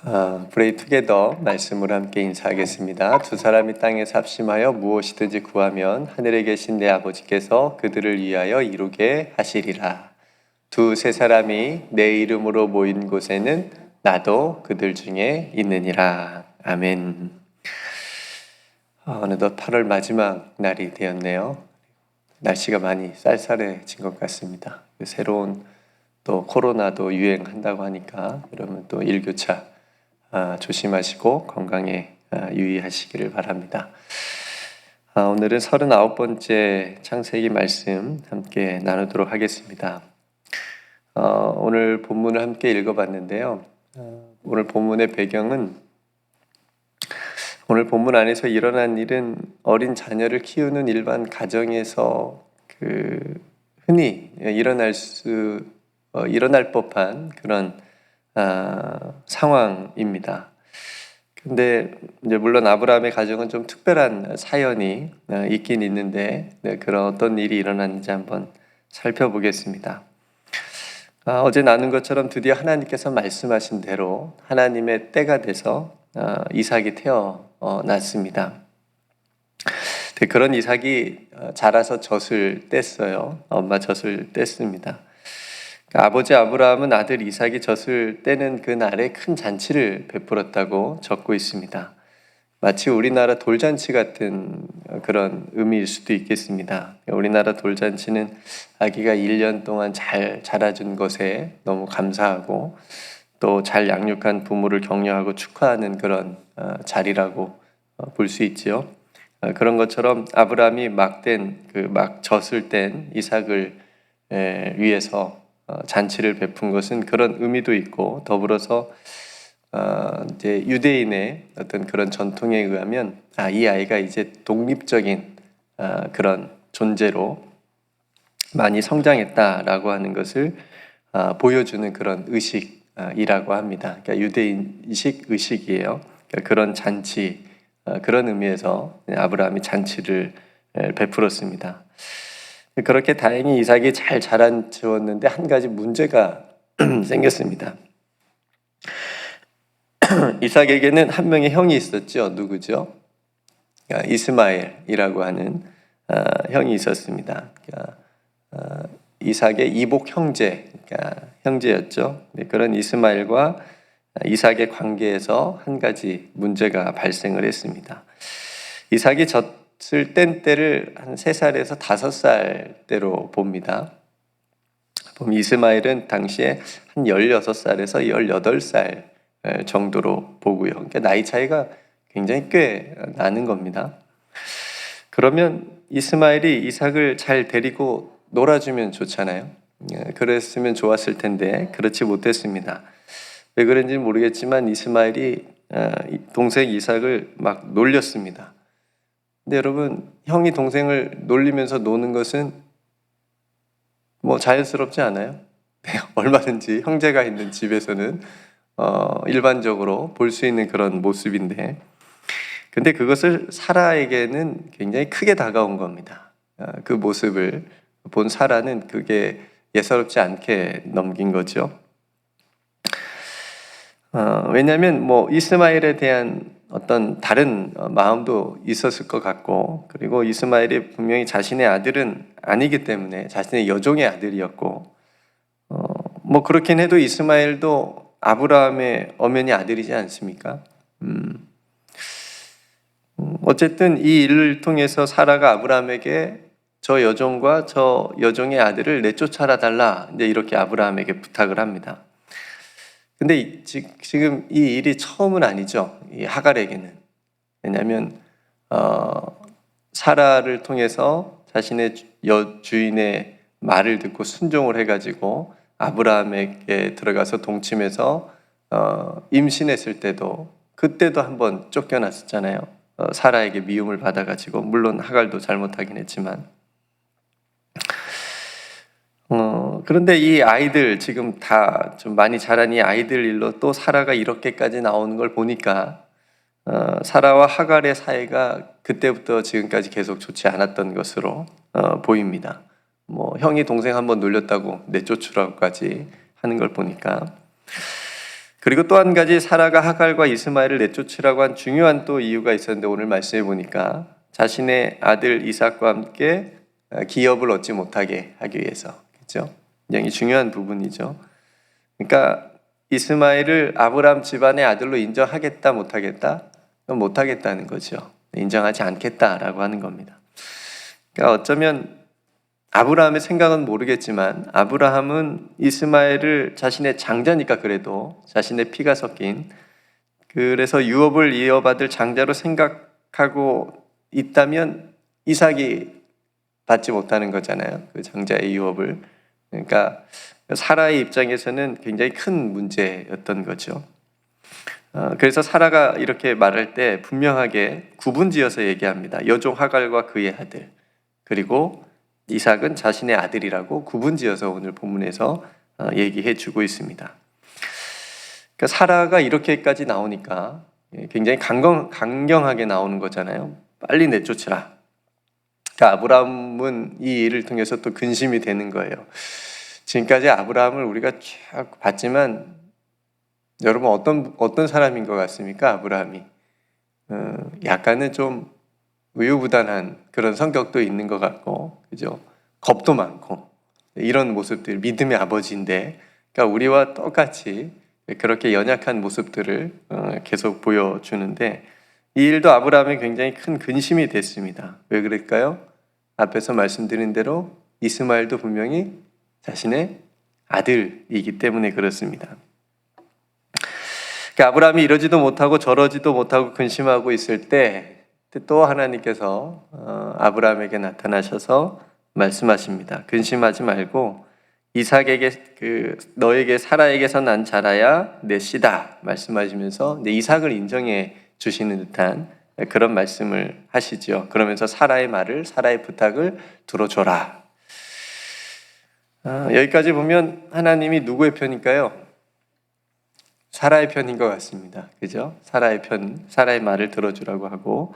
Pray Together 말씀으로 함께 인사하겠습니다. 두 사람이 땅에서 합심하여 무엇이든지 구하면 하늘에 계신 내 아버지께서 그들을 위하여 이루게 하시리라. 두세 사람이 내 이름으로 모인 곳에는 나도 그들 중에 있느니라. 아멘. 어느덧 8월 마지막 날이 되었네요. 날씨가 많이 쌀쌀해진 것 같습니다. 새로운 또 코로나도 유행한다고 하니까 그러면 또 일교차 조심하시고 건강에 유의하시기를 바랍니다. 오늘은 39번째 창세기 말씀 함께 나누도록 하겠습니다. 오늘 본문을 함께 읽어봤는데요. 오늘 본문의 배경은 오늘 본문 안에서 일어난 일은 어린 자녀를 키우는 일반 가정에서 흔히 일어날 법한 그런 상황입니다. 근데 이제 물론 아브라함의 가정은 좀 특별한 사연이 있긴 있는데 그런 어떤 일이 일어났는지 한번 살펴보겠습니다. 어제 나눈 것처럼 드디어 하나님께서 말씀하신 대로 하나님의 때가 돼서 이삭이 태어났습니다. 그런 이삭이 자라서 젖을 뗐어요. 엄마 젖을 뗐습니다. 아버지 아브라함은 아들 이삭이 젖을 떼는 그 날에 큰 잔치를 베풀었다고 적고 있습니다. 마치 우리나라 돌잔치 같은 그런 의미일 수도 있겠습니다. 우리나라 돌잔치는 아기가 1년 동안 잘 자라준 것에 너무 감사하고 또 잘 양육한 부모를 격려하고 축하하는 그런 자리라고 볼 수 있지요. 그런 것처럼 아브라함이 막 젖을 뗀 이삭을 위해서 잔치를 베푼 것은 그런 의미도 있고 더불어서 이제 유대인의 어떤 그런 전통에 의하면 이 아이가 이제 독립적인 그런 존재로 많이 성장했다라고 하는 것을 보여주는 그런 의식이라고 합니다. 그러니까 유대인식 의식이에요. 그러니까 그런 잔치, 그런 의미에서 아브라함이 잔치를 베풀었습니다. 그렇게 다행히 이삭이 잘 자라주었는데 한 가지 문제가 생겼습니다. 이삭에게는 한 명의 형이 있었죠. 누구죠? 이스마엘이라고 하는 형이 있었습니다. 이삭의 이복 형제였죠. 그런 이스마엘과 이삭의 관계에서 한 가지 문제가 발생을 했습니다. 이삭이 젖을 뗀 때를 한 3살에서 5살 때로 봅니다. 이스마엘은 당시에 한 16살에서 18살 정도로 보고요. 그러니까 나이 차이가 굉장히 꽤 나는 겁니다. 그러면 이스마엘이 이삭을 잘 데리고 놀아주면 좋잖아요. 그랬으면 좋았을 텐데 그렇지 못했습니다. 왜 그런지는 모르겠지만 이스마엘이 동생 이삭을 막 놀렸습니다. 근데 여러분, 형이 동생을 놀리면서 노는 것은 뭐 자연스럽지 않아요? 얼마든지 형제가 있는 집에서는 일반적으로 볼 수 있는 그런 모습인데 근데 그것을 사라에게는 굉장히 크게 다가온 겁니다. 그 모습을 본 사라는 그게 예사롭지 않게 넘긴 거죠. 왜냐하면 이스마엘에 대한 어떤 다른 마음도 있었을 것 같고 그리고 이스마엘이 분명히 자신의 아들은 아니기 때문에 자신의 여종의 아들이었고 그렇긴 해도 이스마엘도 아브라함의 엄연히 아들이지 않습니까? 어쨌든 이 일을 통해서 사라가 아브라함에게 저 여종과 저 여종의 아들을 내쫓아라 달라 이제 이렇게 아브라함에게 부탁을 합니다. 근데 지금 이 일이 처음은 아니죠. 이 하갈에게는. 왜냐하면 사라를 통해서 자신의 주인의 말을 듣고 순종을 해가지고 아브라함에게 들어가서 동침해서 임신했을 때도 그때도 한번 쫓겨났었잖아요. 사라에게 미움을 받아가지고 물론 하갈도 잘못하긴 했지만 그런데 이 아이들 지금 다 좀 많이 자란 이 아이들 일로 또 사라가 이렇게까지 나오는 걸 보니까 사라와 하갈의 사이가 그때부터 지금까지 계속 좋지 않았던 것으로 보입니다. 형이 동생 한번 놀렸다고 내쫓으라고까지 하는 걸 보니까 그리고 또 한 가지 사라가 하갈과 이스마엘을 내쫓으라고 한 중요한 또 이유가 있었는데 오늘 말씀해 보니까 자신의 아들 이삭과 함께 기업을 얻지 못하게 하기 위해서. 그렇죠? 굉장히 중요한 부분이죠. 그러니까 이스마엘을 아브라함 집안의 아들로 인정하겠다 못하겠다? 그건 못하겠다는 거죠. 인정하지 않겠다라고 하는 겁니다. 그러니까 어쩌면 아브라함의 생각은 모르겠지만 아브라함은 이스마엘을 자신의 장자니까 그래도 자신의 피가 섞인 그래서 유업을 이어받을 장자로 생각하고 있다면 이삭이 받지 못하는 거잖아요. 그 장자의 유업을. 그러니까 사라의 입장에서는 굉장히 큰 문제였던 거죠. 그래서 사라가 이렇게 말할 때 분명하게 구분지어서 얘기합니다. 여종 하갈과 그의 아들 그리고 이삭은 자신의 아들이라고 구분지어서 오늘 본문에서 얘기해 주고 있습니다. 그러니까 사라가 이렇게까지 나오니까 굉장히 강경하게 나오는 거잖아요. 빨리 내쫓으라. 그러니까 아브라함은 이 일을 통해서 또 근심이 되는 거예요. 지금까지 아브라함을 우리가 쭉 봤지만 여러분 어떤 사람인 것 같습니까? 아브라함이 약간은 좀 우유부단한 그런 성격도 있는 것 같고, 그죠? 겁도 많고 이런 모습들 믿음의 아버지인데, 그러니까 우리와 똑같이 그렇게 연약한 모습들을 계속 보여주는데 이 일도 아브라함에 굉장히 큰 근심이 됐습니다. 왜 그럴까요? 앞에서 말씀드린 대로 이스마엘도 분명히 자신의 아들이기 때문에 그렇습니다. 그러니까 아브라함이 이러지도 못하고 저러지도 못하고 근심하고 있을 때 또 하나님께서 아브라함에게 나타나셔서 말씀하십니다. 근심하지 말고 이삭에게 너에게 사라에게서 난 자라야 내 씨다 말씀하시면서 내 이삭을 인정해 주시는 듯한 그런 말씀을 하시죠. 그러면서 사라의 말을 사라의 부탁을 들어줘라. 여기까지 보면 하나님이 누구의 편일까요? 사라의 편인 것 같습니다. 그죠? 사라의 말을 들어주라고 하고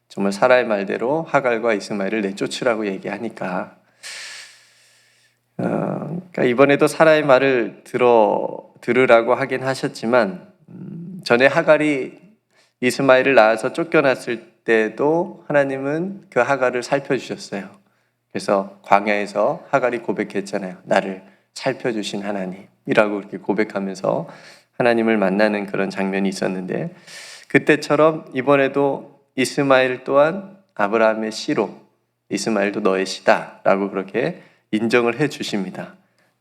정말 사라의 말대로 하갈과 이스마엘을 내쫓으라고 얘기하니까 그러니까 이번에도 사라의 말을 들으라고 하긴 하셨지만 전에 하갈이 이스마엘을 낳아서 쫓겨났을 때도 하나님은 그 하갈을 살펴주셨어요. 그래서 광야에서 하갈이 고백했잖아요. 나를 살펴주신 하나님이라고 그렇게 고백하면서 하나님을 만나는 그런 장면이 있었는데 그때처럼 이번에도 이스마엘 또한 아브라함의 씨로 이스마엘도 너의 씨다 라고 그렇게 인정을 해 주십니다.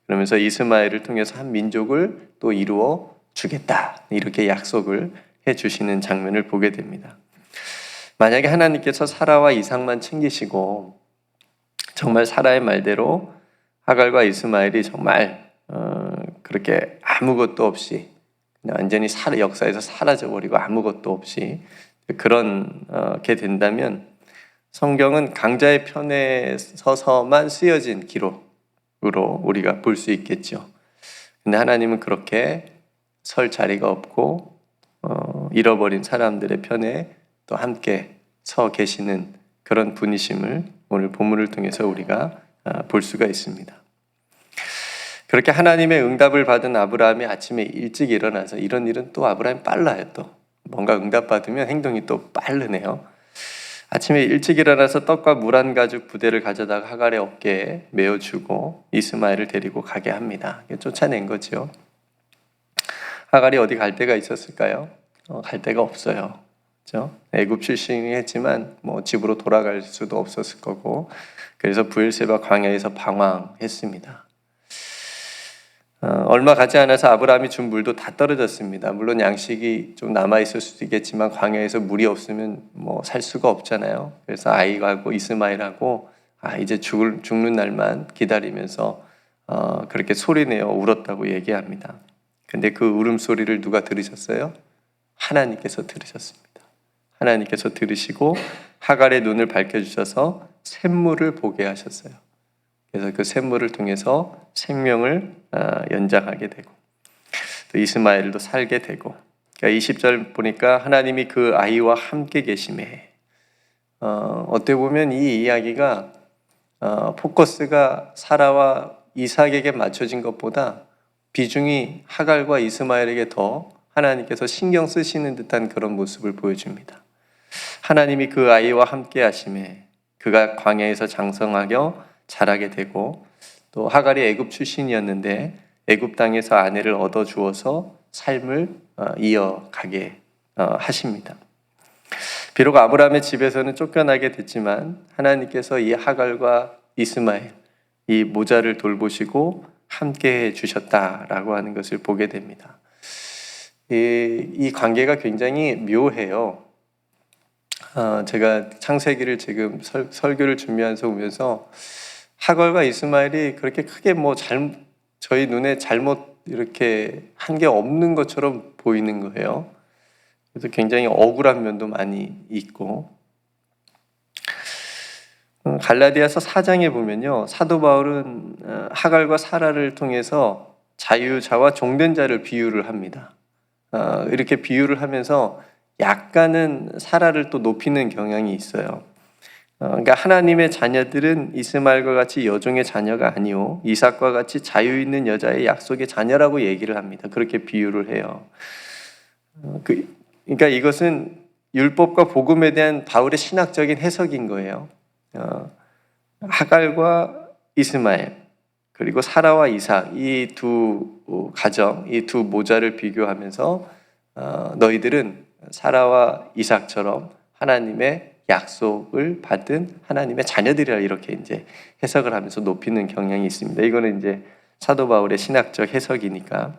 그러면서 이스마엘을 통해서 한 민족을 또 이루어 주겠다 이렇게 약속을 해 주시는 장면을 보게 됩니다. 만약에 하나님께서 사라와 이삭만 챙기시고 정말 사라의 말대로 하갈과 이스마엘이 정말 그렇게 아무것도 없이 완전히 역사에서 사라져버리고 아무것도 없이 그렇게 된다면 성경은 강자의 편에 서서만 쓰여진 기록으로 우리가 볼 수 있겠죠. 근데 하나님은 그렇게 설 자리가 없고 잃어버린 사람들의 편에 또 함께 서 계시는 그런 분이심을 오늘 본문을 통해서 우리가 볼 수가 있습니다. 그렇게 하나님의 응답을 받은 아브라함이 아침에 일찍 일어나서 이런 일은 또 아브라함이 빨라요. 또 뭔가 응답받으면 행동이 또 빠르네요. 아침에 일찍 일어나서 떡과 물 한 가죽 부대를 가져다가 하갈의 어깨에 메어주고 이스마엘을 데리고 가게 합니다. 쫓아낸 거죠. 하갈이 어디 갈 데가 있었을까요? 갈 데가 없어요. 그렇죠? 애굽 출신이 했지만 뭐 집으로 돌아갈 수도 없었을 거고 그래서 브엘세바 광야에서 방황했습니다. 얼마 가지 않아서 아브라함이 준 물도 다 떨어졌습니다. 물론 양식이 좀 남아있을 수도 있겠지만 광야에서 물이 없으면 뭐 살 수가 없잖아요. 그래서 아이하고 이스마엘하고 이제 죽는 날만 기다리면서 그렇게 소리내어 울었다고 얘기합니다. 근데 그 울음소리를 누가 들으셨어요? 하나님께서 들으셨습니다. 하나님께서 들으시고 하갈의 눈을 밝혀주셔서 샘물을 보게 하셨어요. 그래서 그 샘물을 통해서 생명을 연장하게 되고 또 이스마엘도 살게 되고 그러니까 20절 보니까 하나님이 그 아이와 함께 계심에 어떻게 보면 이 이야기가 포커스가 사라와 이삭에게 맞춰진 것보다 비중이 하갈과 이스마엘에게 더 하나님께서 신경 쓰시는 듯한 그런 모습을 보여줍니다. 하나님이 그 아이와 함께 하심에 그가 광야에서 장성하여 자라게 되고, 또 하갈이 애굽 출신이었는데 애굽 땅에서 아내를 얻어 주어서 삶을 이어가게 하십니다. 비록 아브라함의 집에서는 쫓겨나게 됐지만 하나님께서 이 하갈과 이스마엘, 이 모자를 돌보시고 함께 해 주셨다라고 하는 것을 보게 됩니다. 이 관계가 굉장히 묘해요. 제가 창세기를 지금 설교를 준비하면서 보면서 하갈과 이스마엘이 그렇게 크게 저희 눈에 잘못 이렇게 한 게 없는 것처럼 보이는 거예요. 그래서 굉장히 억울한 면도 많이 있고, 갈라디아서 4장에 보면요, 사도 바울은 하갈과 사라를 통해서 자유자와 종된 자를 비유를 합니다. 이렇게 비유를 하면서 약간은 사라를 또 높이는 경향이 있어요. 그러니까 하나님의 자녀들은 이스마엘과 같이 여종의 자녀가 아니오 이삭과 같이 자유 있는 여자의 약속의 자녀라고 얘기를 합니다. 그렇게 비유를 해요. 그러니까 이것은 율법과 복음에 대한 바울의 신학적인 해석인 거예요. 하갈과 이스마엘, 그리고 사라와 이삭, 이 두 가정, 이 두 모자를 비교하면서 너희들은 사라와 이삭처럼 하나님의 약속을 받은 하나님의 자녀들이라, 이렇게 이제 해석을 하면서 높이는 경향이 있습니다. 이거는 이제 사도 바울의 신학적 해석이니까.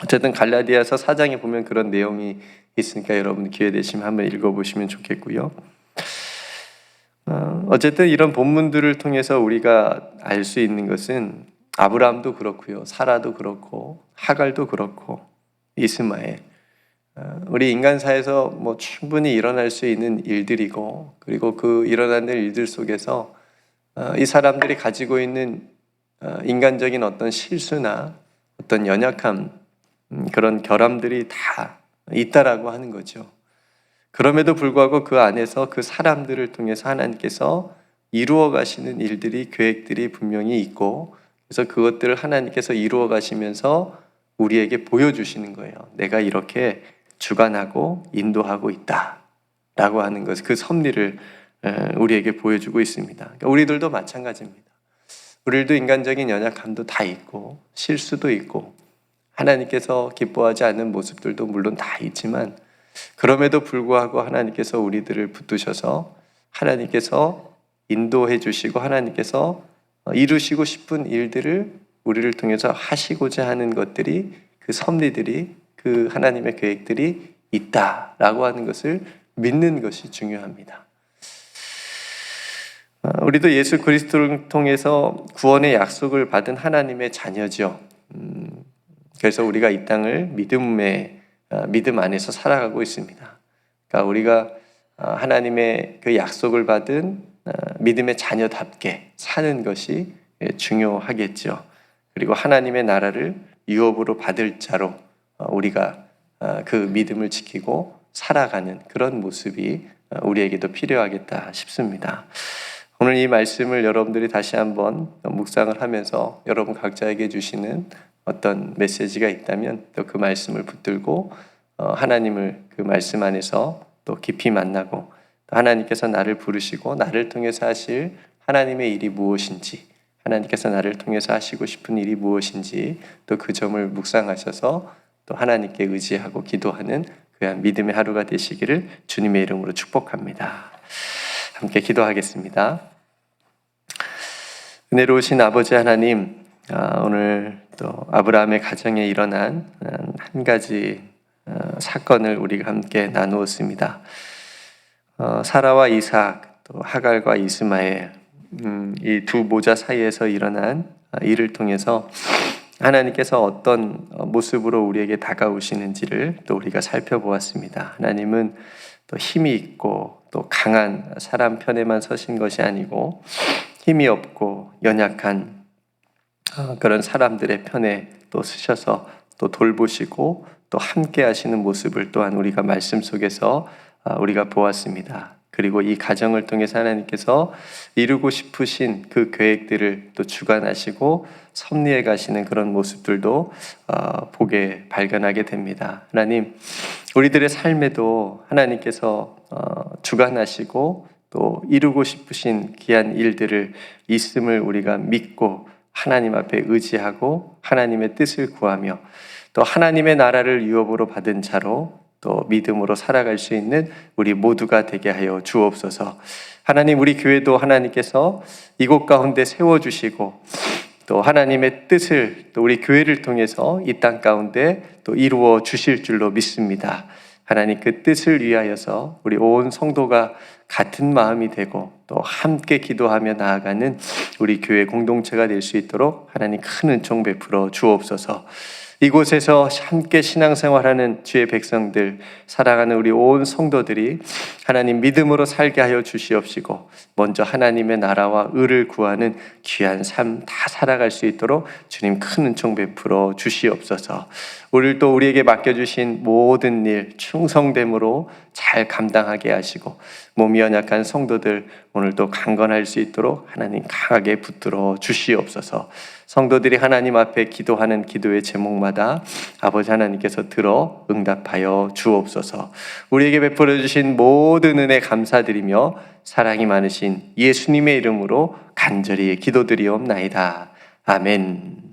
어쨌든 갈라디아서 4장에 보면 그런 내용이 있으니까 여러분 기회 되시면 한번 읽어보시면 좋겠고요. 어쨌든 이런 본문들을 통해서 우리가 알 수 있는 것은 아브라함도 그렇고요, 사라도 그렇고, 하갈도 그렇고, 이스마엘, 우리 인간사에서 충분히 일어날 수 있는 일들이고, 그리고 그 일어나는 일들 속에서 이 사람들이 가지고 있는 인간적인 어떤 실수나 어떤 연약함, 그런 결함들이 다 있다라고 하는 거죠. 그럼에도 불구하고 그 안에서 그 사람들을 통해서 하나님께서 이루어 가시는 일들이, 계획들이 분명히 있고, 그래서 그것들을 하나님께서 이루어 가시면서 우리에게 보여주시는 거예요. 내가 이렇게 주관하고 인도하고 있다 라고 하는 것, 그 섭리를 우리에게 보여주고 있습니다. 그러니까 우리들도 마찬가지입니다. 우리들도 인간적인 연약함도 다 있고, 실수도 있고, 하나님께서 기뻐하지 않는 모습들도 물론 다 있지만, 그럼에도 불구하고 하나님께서 우리들을 붙드셔서 하나님께서 인도해 주시고, 하나님께서 이루시고 싶은 일들을 우리를 통해서 하시고자 하는 것들이, 그 섭리들이, 그 하나님의 계획들이 있다라고 하는 것을 믿는 것이 중요합니다. 우리도 예수 그리스도를 통해서 구원의 약속을 받은 하나님의 자녀죠. 그래서 우리가 이 땅을 믿음 안에서 살아가고 있습니다. 그러니까 우리가 하나님의 그 약속을 받은 믿음의 자녀답게 사는 것이 중요하겠죠. 그리고 하나님의 나라를 유업으로 받을 자로 우리가 그 믿음을 지키고 살아가는 그런 모습이 우리에게도 필요하겠다 싶습니다. 오늘 이 말씀을 여러분들이 다시 한번 묵상을 하면서 여러분 각자에게 주시는 어떤 메시지가 있다면 또 그 말씀을 붙들고 하나님을 그 말씀 안에서 또 깊이 만나고, 또 하나님께서 나를 부르시고 나를 통해서 하실 하나님의 일이 무엇인지, 하나님께서 나를 통해서 하시고 싶은 일이 무엇인지 또 그 점을 묵상하셔서 또 하나님께 의지하고 기도하는 그한 믿음의 하루가 되시기를 주님의 이름으로 축복합니다. 함께 기도하겠습니다. 은혜로우신 아버지 하나님, 오늘 또 아브라함의 가정에 일어난 한 가지 사건을 우리가 함께 나누었습니다. 사라와 이삭, 또 하갈과 이스마엘, 이 두 모자 사이에서 일어난 일을 통해서 하나님께서 어떤 모습으로 우리에게 다가오시는지를 또 우리가 살펴보았습니다. 하나님은 또 힘이 있고 또 강한 사람 편에만 서신 것이 아니고, 힘이 없고 연약한 그런 사람들의 편에 또 서셔서 또 돌보시고 또 함께 하시는 모습을 또한 우리가 말씀 속에서 우리가 보았습니다. 그리고 이 가정을 통해서 하나님께서 이루고 싶으신 그 계획들을 또 주관하시고 섭리해 가시는 그런 모습들도 보게 발견하게 됩니다. 하나님, 우리들의 삶에도 하나님께서 주관하시고 또 이루고 싶으신 귀한 일들을 있음을 우리가 믿고 하나님 앞에 의지하고 하나님의 뜻을 구하며 또 하나님의 나라를 유업으로 받은 자로 또 믿음으로 살아갈 수 있는 우리 모두가 되게 하여 주옵소서. 하나님, 우리 교회도 하나님께서 이곳 가운데 세워주시고 또 하나님의 뜻을 또 우리 교회를 통해서 이 땅 가운데 또 이루어 주실 줄로 믿습니다. 하나님, 그 뜻을 위하여서 우리 온 성도가 같은 마음이 되고 또 함께 기도하며 나아가는 우리 교회 공동체가 될 수 있도록 하나님 큰 은총 베풀어 주옵소서. 이곳에서 함께 신앙생활하는 주의 백성들, 사랑하는 우리 온 성도들이 하나님 믿음으로 살게 하여 주시옵시고 먼저 하나님의 나라와 의를 구하는 귀한 삶 다 살아갈 수 있도록 주님 큰 은총 베풀어 주시옵소서. 우리를 또 우리에게 맡겨주신 모든 일 충성됨으로 잘 감당하게 하시고 몸이 연약한 성도들 오늘도 강건할 수 있도록 하나님 강하게 붙들어 주시옵소서. 성도들이 하나님 앞에 기도하는 기도의 제목마다 아버지 하나님께서 들어 응답하여 주옵소서. 우리에게 베풀어 주신 모든 은혜 감사드리며 사랑이 많으신 예수님의 이름으로 간절히 기도드리옵나이다. 아멘.